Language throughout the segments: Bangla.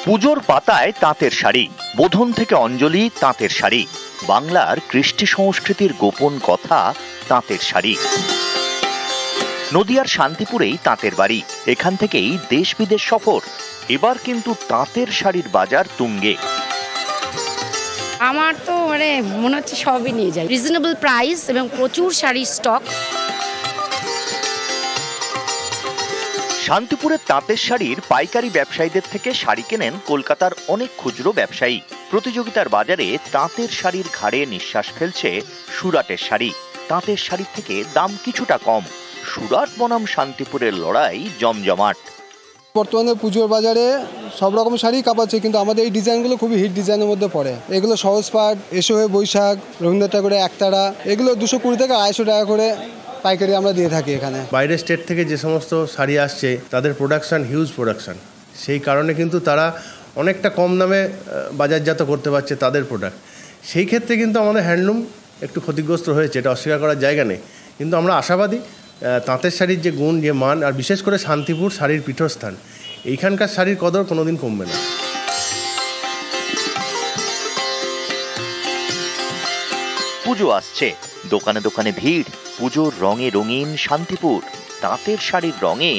পুজোর পাতায় তাঁতের শাড়ি, বোধন থেকে অঞ্জলি তাঁতের শাড়ি, বাংলার কৃষ্টি সংস্কৃতির গোপন কথা তাঁতের শাড়ি। নদিয়ার শান্তিপুরেই তাঁতের বাড়ি, এখান থেকেই দেশ বিদেশ সফর। এবার কিন্তু তাঁতের শাড়ির বাজার তুঙ্গে। আমার তো মনে হচ্ছে সবই নিয়ে যায়, রিজনেবল প্রাইস এবং প্রচুর শাড়ির স্টক। শান্তিপুরের তাঁতের শাড়ির পাইকারি ব্যবসায়ীদের থেকে শাড়ি কেনেন কলকাতার অনেক খুচরো ব্যবসায়ী। প্রতিযোগিতার বাজারে তাঁতের শাড়ির ঘাড়ে নিঃশ্বাস ফেলছে সুরাটের শাড়ি। তাঁতের শাড়ির থেকে দাম কিছুটা কম। সুরাট বনাম শান্তিপুরের লড়াই জমজমাট। বর্তমানে পুজোর বাজারে সব রকম শাড়ি কাঁপাচ্ছে, কিন্তু আমাদের এই ডিজাইনগুলো খুবই হিট ডিজাইনের মধ্যে পড়ে। এগুলো সহজ পাট, এসো হয়ে বৈশাখ, রবীন্দ্রনাথ ঠাকুরের একতারা, এগুলো 220 থেকে 250 টাকা করে পাইকারি আমরা দিয়ে থাকি এখানে। বাইরের স্টেট থেকে যে সমস্ত শাড়ি আসছে তাদের প্রোডাকশান হিউজ প্রোডাকশান, সেই কারণে কিন্তু তারা অনেকটা কম দামে বাজারজাত করতে পারছে তাদের প্রোডাক্ট। সেই ক্ষেত্রে কিন্তু আমাদের হ্যান্ডলুম একটু ক্ষতিগ্রস্ত হয়েছে, এটা অস্বীকার করার জায়গা নেই। কিন্তু আমরা আশাবাদী তাঁতের শাড়ির যে গুণ, যে মান, আর বিশেষ করে শান্তিপুর শাড়ির পীঠস্থান, এইখানকার শাড়ির কদর কোনোদিন কমবে না। পুজো আসছে, দোকানে দোকানে ভিড়। পুজোর রঙে রঙিন শান্তিপুর, তাঁতের শাড়ির রঙে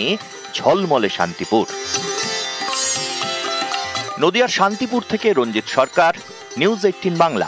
ঝলমলে শান্তিপুর। নদিয়ার শান্তিপুর থেকে রঞ্জিত সরকার, নিউজ 18 বাংলা।